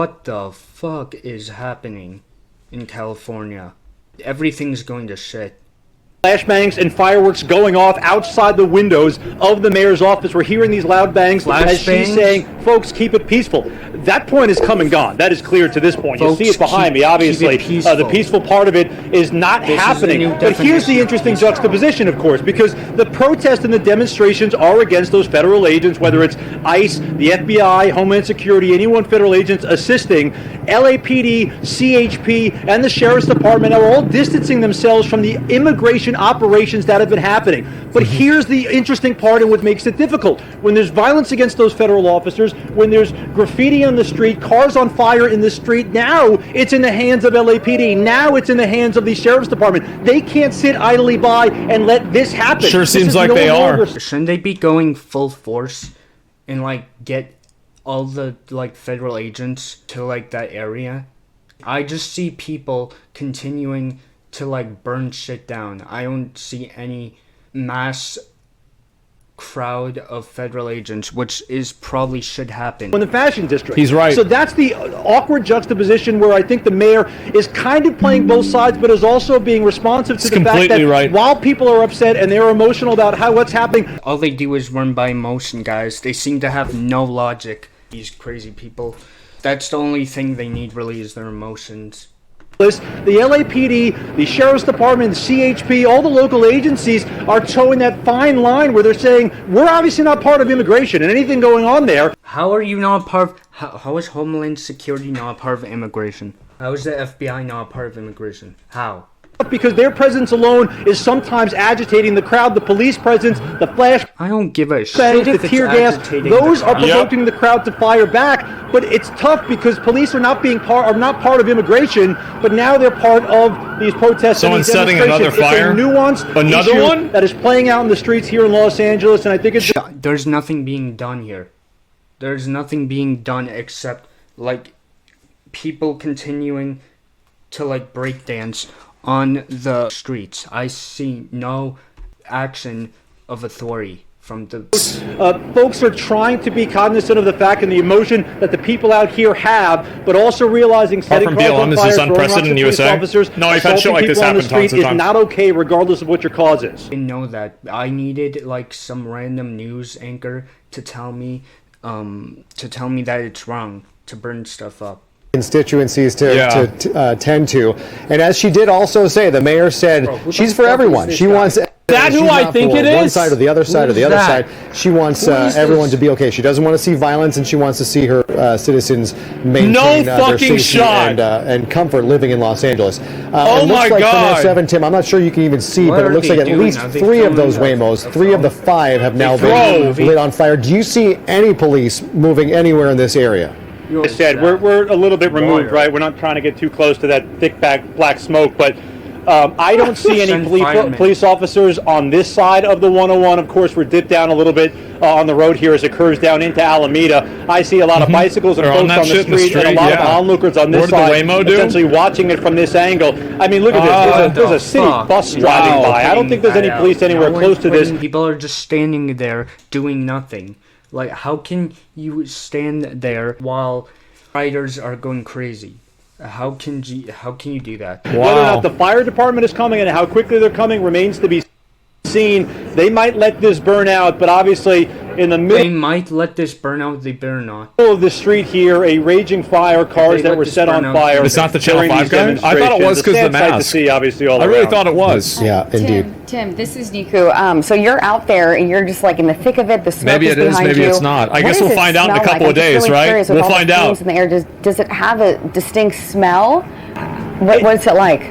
What the fuck is happening in California? Everything's going to shit. Flashbangs and fireworks going off outside the windows of the mayor's office. We're hearing these loud bangs as she's saying, folks, keep it peaceful. That point has come and gone. That is clear to this point. You'll see it behind me, obviously. The peaceful part of it is not happening. But here's the interesting juxtaposition, of course, because the protests and the demonstrations are against those federal agents, whether it's ICE, the FBI, Homeland Security, anyone federal agents assisting. LAPD, CHP, and the Sheriff's Department are all distancing themselves from the immigration operations that have been happening. But here's the interesting part and what makes it difficult. When there's violence against those federal officers, when there's graffiti on the street, cars on fire in the street, now it's in the hands of LAPD. Now it's in the hands of the Sheriff's Department. They can't sit idly by and let this happen. Sure seems like they are. Shouldn't they be going full force and get all the federal agents to that area? I just see people continuing to burn shit down. I don't see any mass crowd of federal agents, which is probably should happen. In the fashion district. He's right. So that's the awkward juxtaposition where I think the mayor is kind of playing both sides, but is also being responsive to the fact that while people are upset and they're emotional about what's happening. All they do is run by emotion, guys. They seem to have no logic. These crazy people. That's the only thing they need really is their emotions. The LAPD, the Sheriff's Department, the CHP, all the local agencies are towing that fine line where they're saying, we're obviously not part of immigration and anything going on there. How are you not part of... How is Homeland Security not part of immigration? How is the FBI not part of immigration? How? Because their presence alone is sometimes agitating the crowd, the police presence, the flash... I don't give a shit the tear gas, those are provoking the crowd to fire back, but it's tough because police are not part of immigration, but now they're part of these protests. Someone's setting another fire? It's a nuanced issue that is playing out in the streets here in Los Angeles, and I think it's... There's nothing being done here. There's nothing being done except, people continuing to, break dance on the streets. I see no action of authority from the... folks are trying to be cognizant of the fact and the emotion that the people out here have, but also realizing setting cars on fire, throwing rocks at police officers, no, I've had shit like this happen tons of times. Is not okay regardless of what your cause is. I didn't know that. I needed some random news anchor to tell me that it's wrong to burn stuff up. Constituencies to tend to, and as she did also say, the mayor said she's for everyone. She wants that who I think it is. One side or the other side or the other side. She wants everyone to be okay. She doesn't want to see violence, and she wants to see her citizens maintain their safety and comfort living in Los Angeles. Oh my God! From 7, Tim, I'm not sure you can even see, but it looks like at least 3 of those Waymos, 3 of the 5 have now been lit on fire. Do you see any police moving anywhere in this area? I said, we're a little bit removed, right? We're not trying to get too close to that thick black smoke, but I don't see any police officers on this side of the 101. Of course, we're dipped down a little bit on the road here as it curves down into Alameda. I see a lot of bicycles and folks on the street and a lot of onlookers on this side, essentially watching it from this angle. I mean, look at this. There's a city bus driving by. I don't think there's any police anywhere close to this. People are just standing there doing nothing. How can you stand there while riders are going crazy? How can you do that? Wow. Whether or not the fire department is coming and how quickly they're coming remains to be seen. They might let this burn out, but obviously in the middle... They might let this burn out, they better not. ...of the street here, a raging fire, cars that were set on fire. It's not the Channel 5 guy? I thought it was because of the mask. To see, obviously, all I really thought it was. Yeah, indeed. Tim, this is Niku. So you're out there and you're just in the thick of it. The smoke is behind you. Maybe it is, maybe it's not. I guess we'll find out in a couple of days, right? We'll find out. In the air, does it have a distinct smell? What's it like?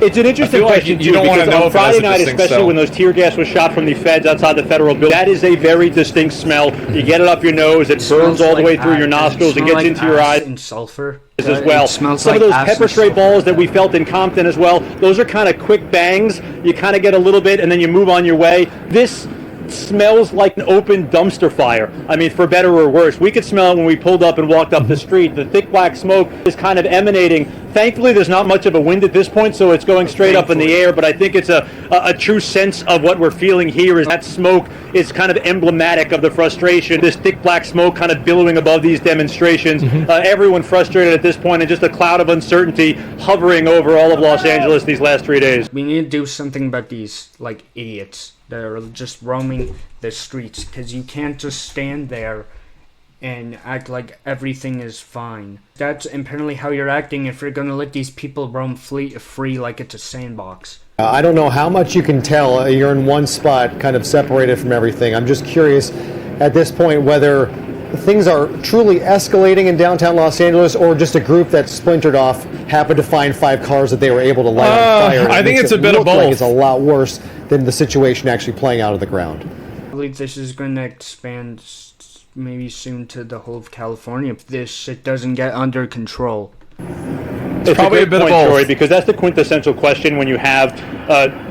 It's an interesting question, you don't want to know on Friday night, especially when those tear gas was shot from the feds outside the federal building, that is a very distinct smell. You get it up your nose, it burns all the way through your nostrils, and gets into your eyes. And sulfur as well. Some of those pepper spray balls that we felt in Compton as well, those are kind of quick bangs. You kind of get a little bit, and then you move on your way. This smells like an open dumpster fire. I mean, for better or worse. We could smell it when we pulled up and walked up the street. The thick black smoke is kind of emanating Thankfully, there's not much of a wind at this point, so it's going straight up in the air, but I think it's a true sense of what we're feeling here is that smoke is kind of emblematic of the frustration. This thick black smoke kind of billowing above these demonstrations. Everyone frustrated at this point, and just a cloud of uncertainty hovering over all of Los Angeles these last 3 days. We need to do something about these, like, idiots that are just roaming the streets, because you can't just stand there and act like everything is fine. That's apparently how you're acting if you're gonna let these people roam free like it's a sandbox. I don't know how much you can tell. You're in one spot, kind of separated from everything. I'm just curious at this point whether things are truly escalating in downtown Los Angeles, or just a group that splintered off happened to find 5 cars that they were able to light on fire. I think it's a bit of both. Like it's a lot worse than the situation actually playing out of the ground. I believe this is going to expand maybe soon to the whole of California if this shit doesn't get under control. It's probably a bit point, of both, Troy, because that's the quintessential question when you have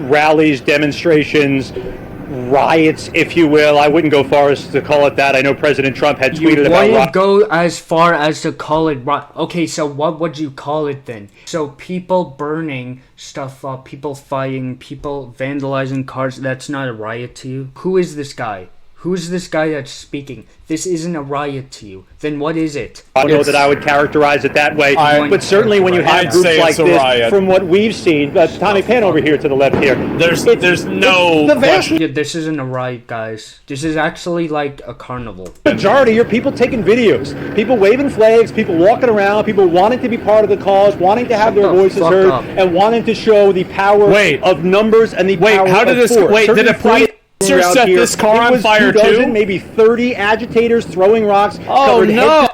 rallies, demonstrations, riots, if you will. I wouldn't go far as to call it that. I know President Trump had tweeted about riots. You wouldn't go as far as to call it okay, so what would you call it then? So people burning stuff up, people fighting, people vandalizing cars, that's not a riot to you? Who is this guy? Who's this guy that's speaking? This isn't a riot to you. Then what is it? I don't know that I would characterize it that way, but certainly when you have groups like this, from what we've seen, Tommy, pan over here to the left here. There's no question. This isn't a riot, guys. This is actually like a carnival. The majority are people taking videos, people waving flags, people walking around, people wanting to be part of the cause, wanting to have their voices heard, and wanting to show the power of numbers and the power of force. Did a police set this car on fire too? Maybe 30 agitators throwing rocks. Oh no!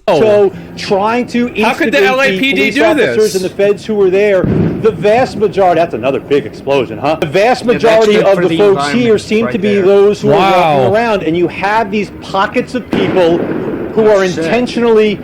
So trying to how could the LAPD do this? And the feds who were there, the vast majority—that's another big explosion, huh? The vast majority of the folks here seem to be those who are walking around, and you have these pockets of people who are intentionally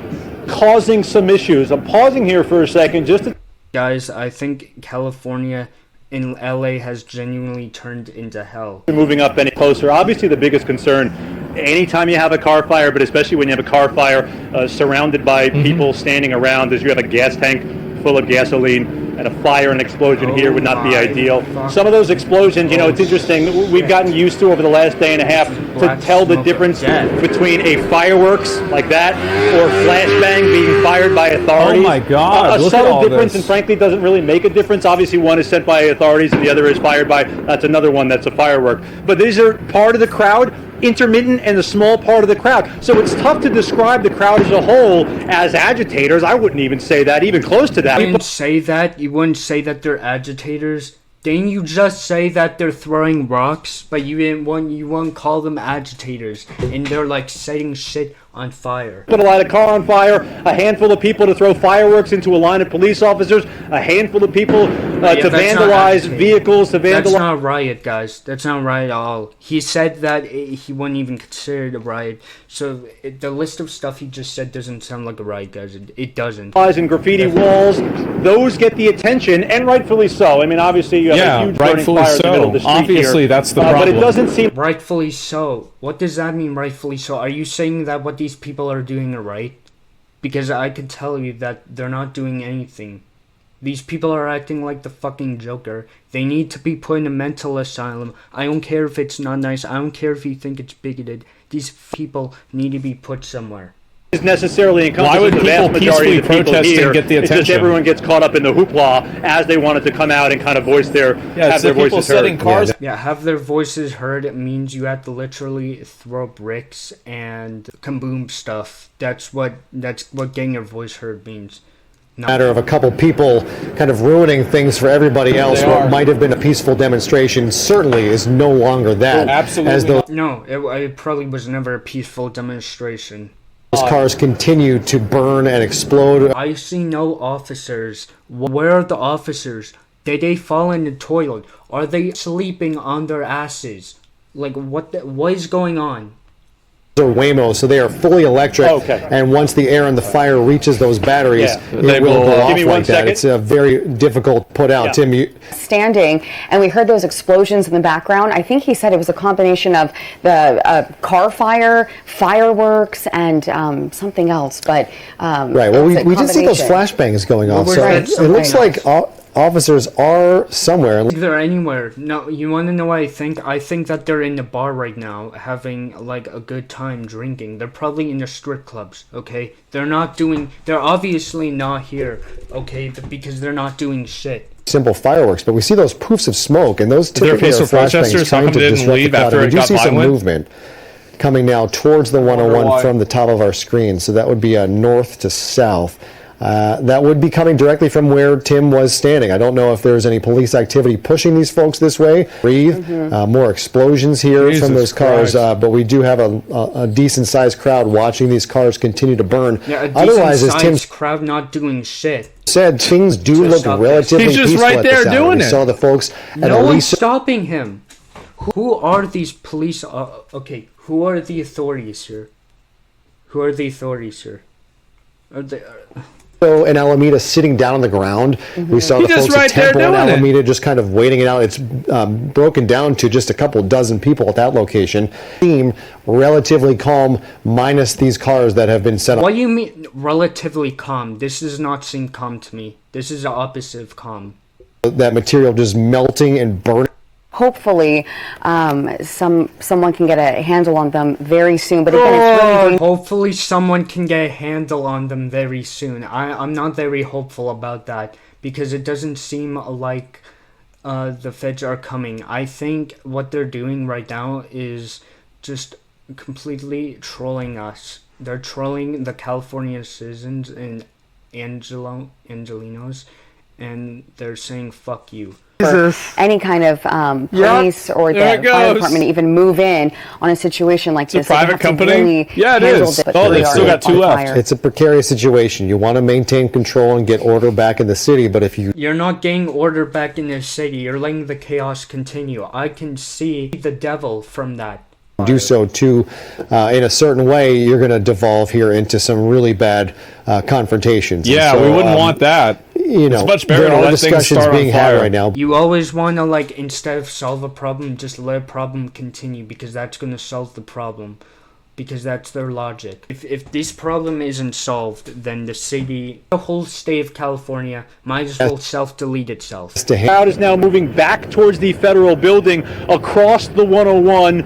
causing some issues. I'm pausing here for a second, just to. Guys, I think California in LA has genuinely turned into hell. Moving up any closer, obviously the biggest concern anytime you have a car fire, but especially when you have a car fire surrounded by people standing around, is you have a gas tank full of gasoline, and a fire and explosion here would not be ideal. Some of those explosions, you know, it's interesting. We've gotten used to over the last day and a half to tell the difference between a fireworks like that or flashbang being fired by authorities. Oh my God! A subtle difference, and frankly, doesn't really make a difference. Obviously, one is sent by authorities, and the other is fired by. That's another one. That's a firework. But these are part of the crowd. Intermittent and a small part of the crowd. So it's tough to describe the crowd as a whole as agitators. I wouldn't even say that, even close to that. You wouldn't say that? You wouldn't say that they're agitators? Didn't you just say that they're throwing rocks? But you wouldn't call them agitators, and they're like setting shit on fire. Put a light a car on fire, a handful of people to throw fireworks into a line of police officers, a handful of people to vandalize vehicles, to vandalize. That's not a riot, guys. That's not a riot at all. He said that he wouldn't even consider it a riot. So the list of stuff he just said doesn't sound like a riot, guys. It doesn't. And graffiti walls, those get the attention, and rightfully so. I mean, obviously you have a huge burning fire in the middle of the street obviously here. That's the problem. But it doesn't seem rightfully so. What does that mean, rightfully so? Are you saying that what these people are doing are right? Because I could tell you that they're not doing anything. These people are acting like the fucking Joker. They need to be put in a mental asylum. I don't care if it's not nice. I don't care if you think it's bigoted. These people need to be put somewhere. Is necessarily encompassing Why would the vast people majority of the peacefully people protest here. and get the It's just attention? everyone gets caught up in the hoopla as they wanted to come out and kind of voice their have their voices heard. Cars. Yeah, have their voices heard. It means you have to literally throw bricks and kaboom stuff. That's what getting your voice heard means. Matter of a couple people kind of ruining things for everybody else. What might have been a peaceful demonstration certainly is no longer that. Absolutely. No, it probably was never a peaceful demonstration. Those cars continue to burn and explode. I see no officers. Where are the officers? Did they fall in the toilet? Are they sleeping on their asses? Like, what is going on? Or Waymo, so they are fully electric. Okay. And once the air and the fire reaches those batteries, they it will go off Give me like one that. second. It's a very difficult put out. Tim, you standing, and we heard those explosions in the background. I think he said it was a combination of the car fire, fireworks, and something else. But right. Well, we did see those flashbangs going off, so it looks like officers are somewhere. They're anywhere. No, you want to know what I think? I think that they're in the bar right now having like a good time drinking. They're probably in the strip clubs, okay? They're obviously not here, okay? Because they're not doing shit. Simple fireworks, but we see those poofs of smoke, and those typically are flashbangs trying to disrupt the crowd. We do see some movement coming now towards the 101 from the top of our screen, so that would be north to south. That would be coming directly from where Tim was standing. I don't know if there's any police activity pushing these folks this way. Breathe. More explosions here from those cars, but we do have a decent-sized crowd watching these cars continue to burn. Yeah, a otherwise, as Tim's crowd not doing shit. Said, things do look relatively peaceful. He's just right there doing it. We saw the folks at no one's stopping him. Who are these police? Okay, who are the authorities here? Who are the authorities here? Are they? And Alameda sitting down on the ground. We saw the folks at Temple and Alameda just kind of waiting it out. It's broken down to just a couple dozen people at that location. Seem relatively calm, minus these cars that have been set up. What do you mean relatively calm? This does not seem calm to me. This is the opposite of calm. That material just melting and burning. Hopefully, someone can get a handle on them very soon. But again, it's really hopefully someone can get a handle on them very soon. I'm not very hopeful about that because it doesn't seem like the feds are coming. I think what they're doing right now is just completely trolling us. They're trolling the California citizens and Angelinos, and they're saying "fuck you." Any kind of police or the fire department even move in on a situation like this. It's a private company? Really yeah, it is. Oh, they've still got two left. It's a precarious situation. You want to maintain control and get order back in the city, but if you're not getting order back in the city, you're letting the chaos continue. I can see the devil from that. Do so too in a certain way, you're going to devolve here into some really bad confrontations. Yeah, so, we wouldn't want that. You know, it's much better there to are let discussions things being had right now. You always want to, like, instead of solve a problem, just let a problem continue because that's going to solve the problem. Because that's their logic. If this problem isn't solved, then the whole state of California might as well self-delete itself. The crowd is now moving back towards the federal building, across the 101,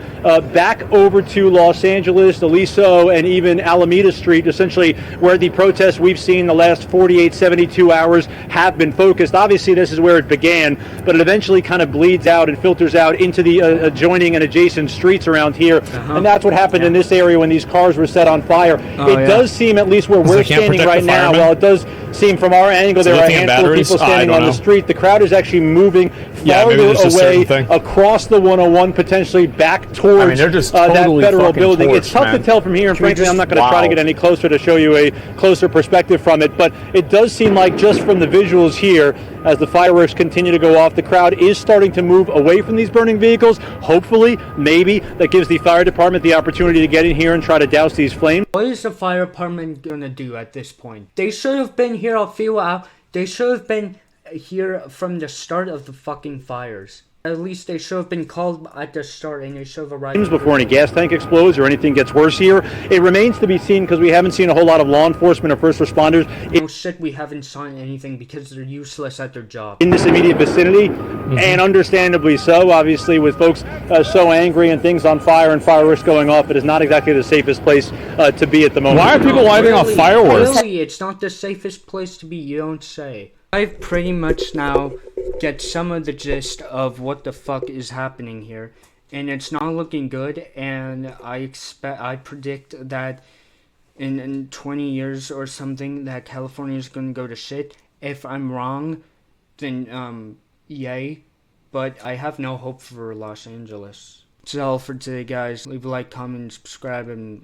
back over to Los Angeles, Aliso, and even Alameda Street, essentially where the protests we've seen the last 48, 72 hours have been focused. Obviously, this is where it began, but it eventually kind of bleeds out and filters out into the adjoining and adjacent streets around here, and that's what happened in this area when these cars were set on fire. It does seem, at least where we're standing right now, while it does seem from our angle there are a handful of people standing on the street, the crowd is actually moving farther away across the 101, potentially back towards that federal building. It's tough to tell from here, and frankly I'm not going to try to get any closer to show you a closer perspective from it, but it does seem like just from the visuals here, as the fireworks continue to go off, the crowd is starting to move away from these burning vehicles. Hopefully, maybe, that gives the fire department the opportunity to get in here and try to douse these flames. What is the fire department going to do at this point? They should have been here a few hours. They should have been here from the start of the fucking fires. At least they should have been called at the start, and they should have arrived before any gas tank explodes or anything gets worse here. It remains to be seen because we haven't seen a whole lot of law enforcement or first responders. No shit, we haven't seen anything because they're useless at their job. In this immediate vicinity, and understandably so, obviously, with folks so angry and things on fire and fireworks going off, it is not exactly the safest place to be at the moment. Why are people lighting off fireworks? Really, it's not the safest place to be, you don't say. I've pretty much now get some of the gist of what the fuck is happening here, and it's not looking good, and I predict that in 20 years or something that California is going to go to shit. If I'm wrong, then yay, but I have no hope for Los Angeles. That's all for today, guys. Leave a like, comment, subscribe, and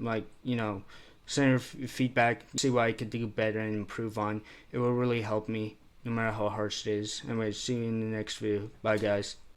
send your feedback, see what I could do better and improve on. It will really help me, no matter how harsh it is. Anyway, see you in the next video. Bye, guys.